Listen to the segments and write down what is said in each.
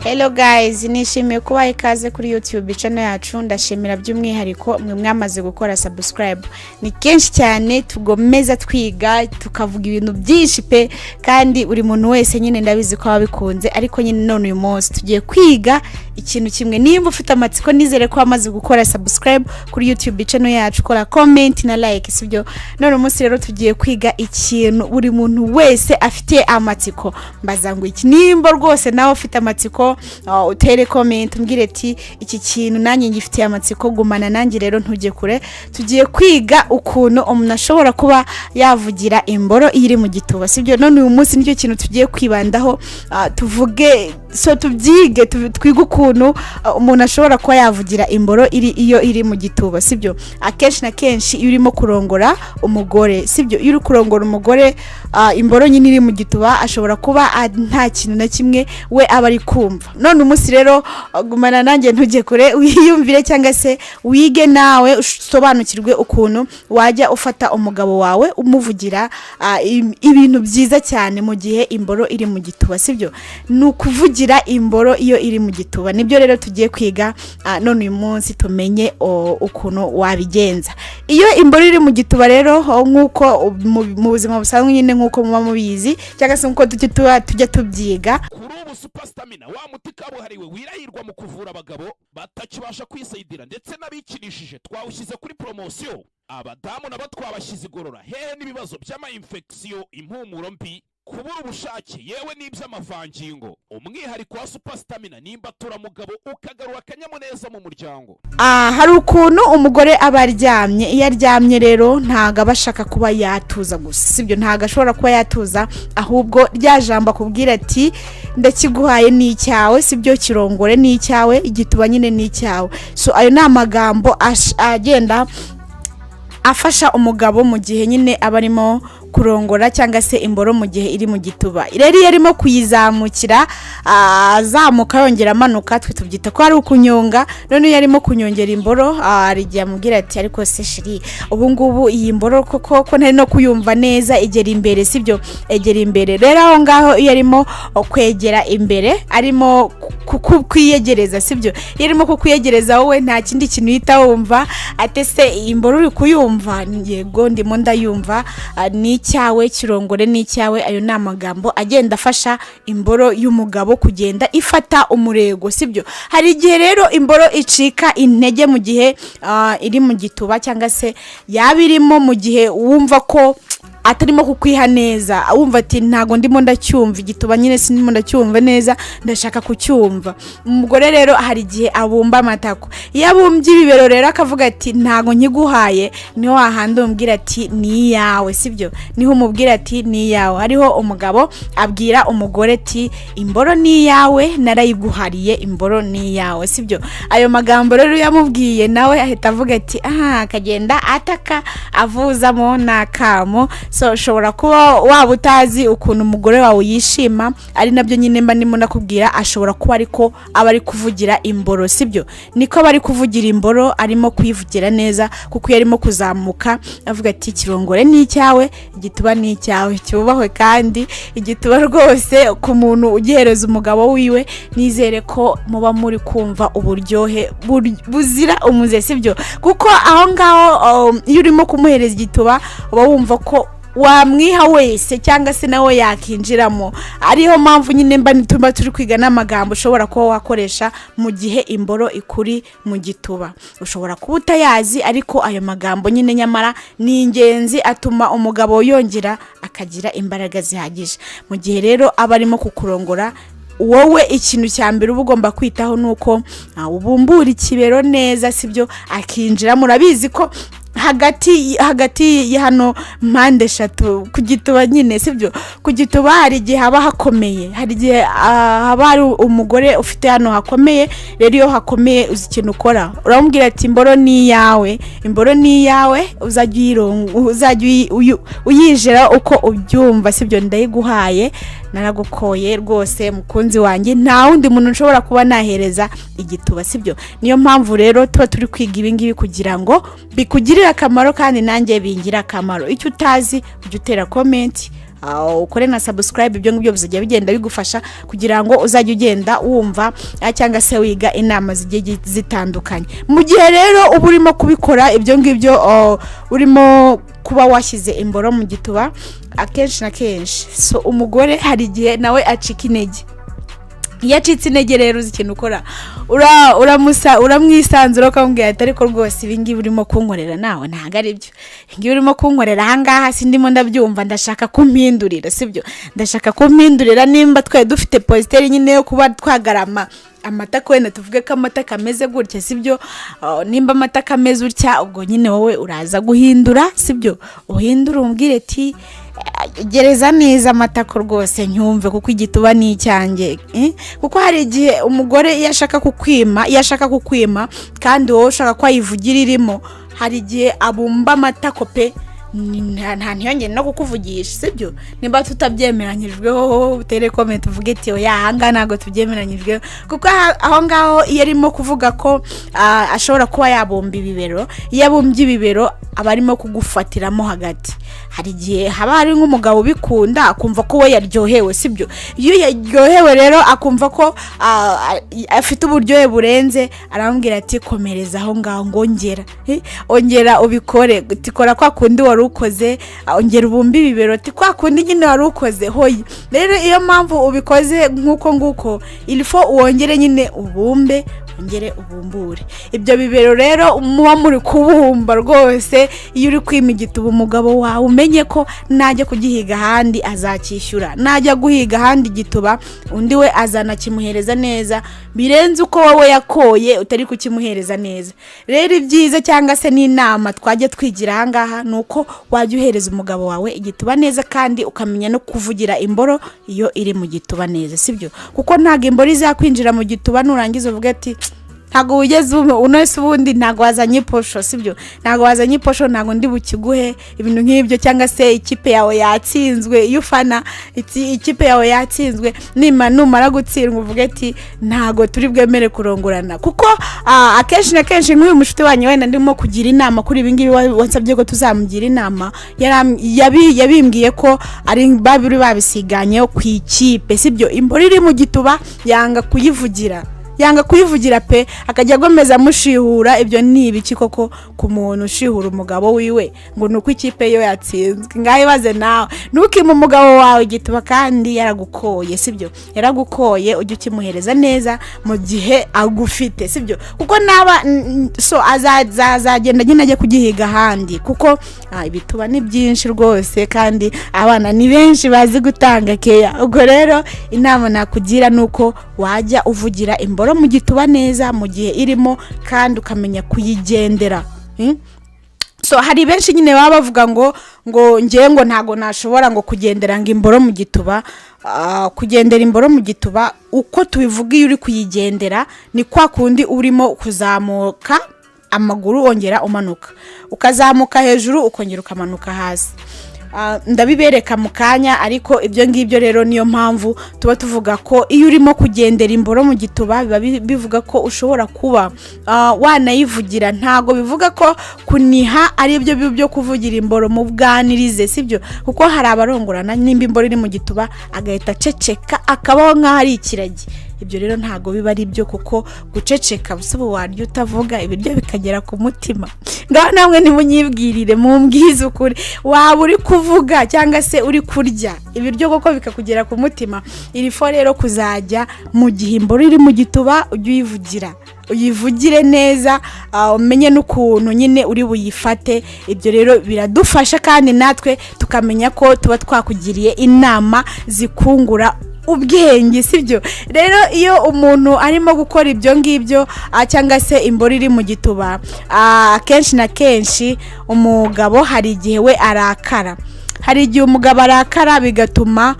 Hello guys, nishimiye kuba ikaze kuri YouTube channel yacu. Ndashimira by'umwihariko mwe mwamaze gukora subscribe. Ni kenshi cyane tugomeza twiga tukavuga ibintu byinshi pe, kandi uri muntu wese nyine ndabizi ko wabikunze, ariko nyine none uyu munsi tugiye kwiga ikintu kimwe. Nimba ufite amatsiko nizere ko wamaze gukora subscribe kuri YouTube channel yacu, kora comment na like, sibyo? None umunsi rero tugiye kwiga ikintu buri muntu wese afite amatsiko. Mbaza ngo iki nimba rwose nawe ufite amatsiko, utere comment umbwire ati iki kintu nanjye ngifitiye amatsiko, gumana nanjye rero ntujye kure. Tugiye kwiga ukuntu umuntu ashobora kuba yavugira imboro iri mu gituba, sibyo? None uyu munsi nicyo kintu tugiye kwibandaho, tuvuge tubyige twiga ukuntu umuntu ashobora kuba yavugira imboro iri mu gituba, sibyo? Akenshi na kenshi iyo urimo kurongora umugore, sibyo? Iyo uri kurongora umugore, imboro nyine iri mu gituba ashobora kuba nta kintu na kimwe we aba ari kumva. None umunsi rero gumana nanjye ntujye kure, wiyumvire cyangwa se wige nawe usobanukirwe ukuntu wajya ufata umugabo wawe umuvugira ibintu byiza cyane mu gihe imboro iri mu gituba, sibyo? Nukuvugira imboro iyo iri mu gituba. Nibyo rero tugiye kwiga none uyu munsi tumenye ukuntu wabigenza. Iyo imboro iri mu gituba rero, nkuko mu buzima busanzwe nyine nkuko muba mubizi cyangwa se nkuko tujya tubyiga, kuri ubu Super Stamina wa muti kabuhariwe wirahirwa mu kuvura abagabo batakibasha kwisayidira ndetse n'abikinishije twawushyize kuri promotion. Abadamu nabo twabashyize igorora hehe n'ibibazo by'ama infection, impumuro mbi, kubura ubushake yewe n'iby'amavangingo. Umwihariko wa Super Stamina nimba turamugabo ukagarura akanyamuneza mu muryango. Hari ukuntu umugore aba aryamye, iyo aryamye rero ntago abashaka kuba yatuza gusa, sibyo? Ntago ashobora kuba yatuza, ahubwo rya jambo akubwira ati ndakiguhaye ni icyawe, sibyo? Kirongore ni icyawe, igituba nyine ni icyawe. So ayo ni amagambo agenda afasha umugabo mu gihe nyine aba arimo kurongora cyangwa se imboro mu gihe iri mu gituba. Rero iyo arimo kuyizamukira, azamuka yongera amanuka, twe tubyita ko ari ukunyonga. None iyo arimo kunyongera imboro, arigiye amubwira ati ariko se shiri, ubu ngubu iyi mboro koko ntari no kuyumva neza, egera imbere, sibyo? Egera imbere. Rero aho ngaho iyo arimo kwegera imbere, arimo kukwiyegereza, sibyo? Iyo arimo kukwiyegereza wowe nta kindi kintu uhita wumva, ate se iyi mboro uri kuyumva? Yego ndimo ndayumva, ni icyawe, kirongore ni icyawe. Ayo ni amagambo agenda afasha imboro y'umugabo kugenda ifata umurego, sibyo? Hari igihe rero imboro icika intege mu gihe iri mu gituba, cyangwa se yaba irimo mu gihe wumva ko atarimo kukwiha neza, wumva ati ntago ndimo ndacyumva, igituba nyine sinimo ndacyumva neza, ndashaka kucyumva. Umugore rero hari igihe abumba amatako. Iyo abumbye ibibero rero akavuga ati ntago nkiguhaye, niho wahanda umbwira ati ni yawe, sibyo? Niho umubwira ati ni yawe. Hariho umugabo abwira umugore ati imboro ni yawe, narayiguhariye, imboro ni yawe, sibyo? Ayo magambo rero yamubwiye nawe ahita avuga ati akagenda ataka avuzamo nakamo. So ushobora kuba waba utazi ukuntu umugore wawe yishima, ari nabyo nyine mba ndimo nakubwira, ashobora kuba ariko aba ari kuvugira imboro, sibyo? Niko aba ari kuvugira imboro, arimo kuyivugira neza, kuko yarimo kuzamuka avuga ati kirongore ni icyawe, igituba ni icyawe. Cyubahwe kandi igituba rwose ku muntu ugihereza umugabo wiwe, nizere ko muba muri kumva uburyohe buzira umuze, sibyo? Kuko aho ngaho iyo urimo kumuhereza igituba uba wumva ko wamwiha wese cyangwa se nawe yakinjiramo. Ariho mpamvu nyine mba turi kwiga n'amagambo ushobora kuba wakoresha mu gihe imboro ikuri mu gituba. Ushobora kuba utayazi, ariko ayo magambo nyine nyamara ni ingenzi, atuma umugabo yongera akagira imbaraga zihagije. Mu gihe rero aba arimo kukurongora, wowe ikintu cya mbere uba ugomba kwitaho nuko ubumbura ikibero neza, sibyo? Akinjira. Murabizi ko hagati ya hano mpande eshatu ku gituba nyine, sibyo? Ku gituba hari igihe haba hakomeye, hari igihe haba hari umugore ufite hano hakomeye. Rero iyo hakomeye uzi ikintu ukora, uramubwira ati imboro ni yawe, imboro ni yawe, uzajya uyijera uko ubyumva, sibyo? Ndayiguhaye, naragukoye rwose mukunzi wanjye, nta wundi muntu nshobora kuba nahereza igituba, sibyo? Niyo mpamvu rero tuba turi kwiga ibi ngibi kugira ngo bikugirire akamaro kandi nanjye bingira akamaro. Icyo utazi ujye utera comment, ukore na subscribe, ibyo ngibyo bizajya bigenda bigufasha kugira ngo uzajye ugenda wumva cyangwa se wiga inama zigiye zitandukanye. Mu gihe rero uba urimo kubikora ibyo ngibyo, urimo kuba washyize imboro mu gituba, akenshi na kenshi so umugore hari igihe nawe acika intege. Iyo acitse intege rero uzi ikintu ukora, uramwisanzura ukamubwira ati ariko rwose ibi ngibi urimo kunkorera nawe ntabwo ari byo, ngiye urimo kunkorera ahangaha sindimo ndabyumva, ndashaka kumpindurira, sibyo, ndashaka kumpindurira. Nimba twe dufite positeri nyine yo kuba twagarama amata, kwenda tuvuge ko amata kameze gutya, sibyo, nimba amata kameze utya, ubwo nyine wowe uraza guhindura, sibyo, uhindura umbwire ati gereza neza amata ko rwose nyumve kuko igituba ni icyanjye. Kuko hari igihe umugore iyo ashaka kukwima kandi wowe ushaka ko ayivugira irimo, hari igihe abumba amata ko pe nta ntiyongere no kukuvugisha, sibyo. Nimba tutabyemeranyijweho utere comment uvuge ati oya hanga ntago tubyemeranyijweho, kuko aho ngaho iyo arimo kuvuga ko ashobora kuba yabumba ibibero, iyo abumbye ibibero aba arimo kugufatiramo hagati. Hari igihe haba hari nk'umugabo ubikunda akumva ko we yaryohewe, sibyo. Iyo yaryohewe rero akumva ko afite uburyohe burenze, arambwira ati komereza aho ngaho, ongera ubikore, tikora kwa kundi ukoze, ongera ubumbi ibibero kwa kundi nyine wari ukoze hoye. Rero iyo mpamvu ubikoze nguko ilifo uwongere nyine ubumbe, ongere ubumbure ibyo bibero. Rero muba muri kubumba rwose, iyo uri kwima igituba umugabo wawe umenye ko najya kugihiga ahandi azacyishyura, najya guhiga ahandi igituba undi we azanakimuhereza neza birenze uko wowe yakoye utari kukimuhereza neza. Rero ibyiza cyangwa se n'inama twajya twigira ahangaha nuko wajya uhereza umugabo wawe igituba neza, kandi ukamenya no kuvugira imboro iyo iri mu gituba neza, sibyo. Kuko ntago imboro izakwinjira mu gituba nurangiza uvuga ati ntago wigeze unese ubundi ntago wazanye iposho, sibyo, ntago wazanye iposho, ntago ndi bukiguhe, ibintu nk'ibyo. Cyangwa se ikipe yawe yatsinzwe, iyo ufana ikipe yawe yatsinzwe, numara gutsindwa uvuge ati ntago turi bwemere kurongorana. Kuko akenshi na kenshi nk'uyu mushuti wanyu wenda ndimo kugira inama kuri ibi ngibi, wansabye ko tuzamugira inama, yabimbwiye ko ari babiri babisiganye ku ikipe, sibyo. Imboro iri mu gituba yanga kuyivugira pe, akajya agomeza mushihura. Ibyo ni ibiki koko ku muntu ushihura umugabo wiwe ngo nuko ikipe yo yatsinzwe? Ngaye baze nawe ntukime umugabo wawe igituba kandi yaragukoye, sibyo, yaragukoye, ujye ukimuhereza neza mu gihe agufite, sibyo. Kuko naba so azagenda nyine ajye kugihiga ahandi, kuko ibituba ni byinshi rwose kandi abana ni benshi bazi gutanga keya. Ubwo rero inama nakugira nuko wajya uvugira imboro mu gituba neza mu gihe irimo, kandi ukamenya kuyigendera. So hari benshi nyine baba bavuga ngo ngiye ngo ntago nashobora ngo kugendera ngo imboro mu gituba. Kugendera imboro mu gituba uko tubivuga, iyo uri kuyigendera ni kwa kundi urimo kuzamuka amaguru ongera umanuka, ukazamuka hejuru ukongera ukamanuka hasi. Ndabibereka mu kanya, ariko ibyo ngibyo rero niyo mpamvu tuba tuvuga ko iyo urimo kugendera imboro mu gituba bivuga ko ushobora kuba wanayivugira. Ntago bivuga ko kuniha ari ibyo byo kuvugira imboro mu bwanirize, sibyo. Kuko hari abarongorana nimba imboro iri mu gituba agahita aceceka akabaho nk'aho ari ikiragi. Ibyo rero ntago biba ari byo, kuko guceceka busobo waryo utavuga ibiryo bikagera ku mutima. Ngaho namwe nimunyibwirire mumbwize ukuri, waba uri kuvuga cyangwa se uri kurya ibiryo koko bikakugera ku mutima. Irifo rero kuzajya mu gihe imboro iri mu gituba ujye uyivugire neza, umenye n'ukuntu nyine uri buyifate. Ibyo rero biradufasha kandi natwe tukamenya ko tuba twakugiriye inama zikungura ubwenge, sibyo. Rero iyo umuntu arimo gukora ibyo ngibyo cyangwa se imboro iri mu gituba, kenshi na kenshi umugabo hari igihe we arakara. Hari igihe umugabo arakara bigatuma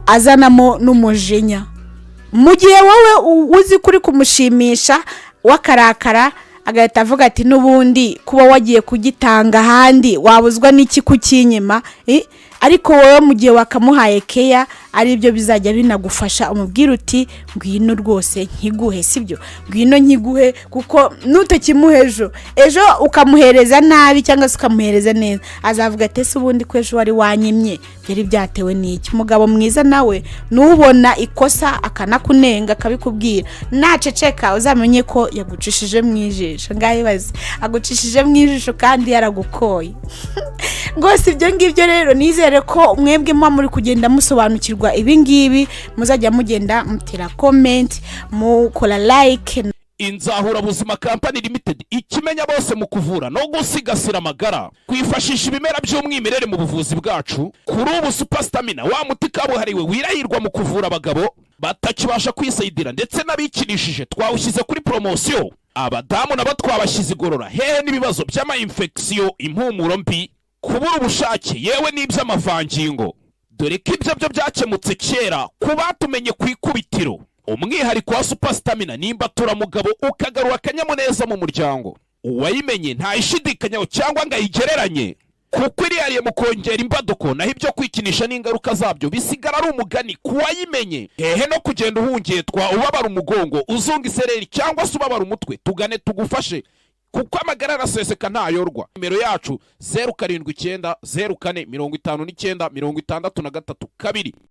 azanamo n'umujinya. Mu gihe wowe uzi kuri kumushimisha wakarakara, agahita avuga ati n'ubundi kuba wagiye kugitanga ahandi wabuzwa n'iki kukinyima. ariko wowe mu gihe wakamuhaye keya ari byo bizajya binagufasha umubwira uti ngwino rwose nkiguhe, sibyo, ngwino nkiguhe, kuko nutakimuha ejo ukamuhereza nabi cyangwa se ukamuhereza neza, azavuga ati ese ubundi ko ejo wari wanyimye byari byatewe n'iki. Umugabo mwiza nawe nubona ikosa akanakunenga akabikubwira, naceceka uzamenye ko yagucishije mu ijisho. Ngayibaze, agucishije mu ijisho kandi yaragukoye. Rwose ibyo ngibyo rero nizere ko mwebwe muri kugenda musobanukirwa ibi ngibi, muzajya mugenda mutera comment, mukora like. Inzahura Buzima Company Limited ikimenya bose mu kuvura no gusigasira amagara, kwifashisha ibimera by'umwimerere mu buvuzi bwacu. Kuri ubu Super Stamina wa muti kabuhariwe wirahirwa mu kuvura abagabo batakibasha kwisayidira ndetse n'abikinishije twawushyize kuri promosiyo. Abadamu nabo twabashyize igorora hehe n'ibibazo by'ama infection, impumuro mbi, kubura ubushake yewe n'iby'amavangingo, dore ko ibyo byo byakemutse kera ku batumenye ku ikubitiro. Umwihariko wa Super Stamina nimba turamugabo ukagarura akanyamuneza mu muryango, uwayimenye ntayishidikanyaho cyangwa ngo ayigereranye, kuko irihariye mu kongera imbaduko, naho ibyo kwikinisha n'ingaruka zabyo bisigara ari umugani ku wayimenye. Hehe no kugenda uhungetwa ubabara umugongo, uzunga isereri cyangwa se ubabara umutwe, tugane tugufashe, kuko amagara araseseka ntayorwa. Nimero yacu 0790 04 59 63 2.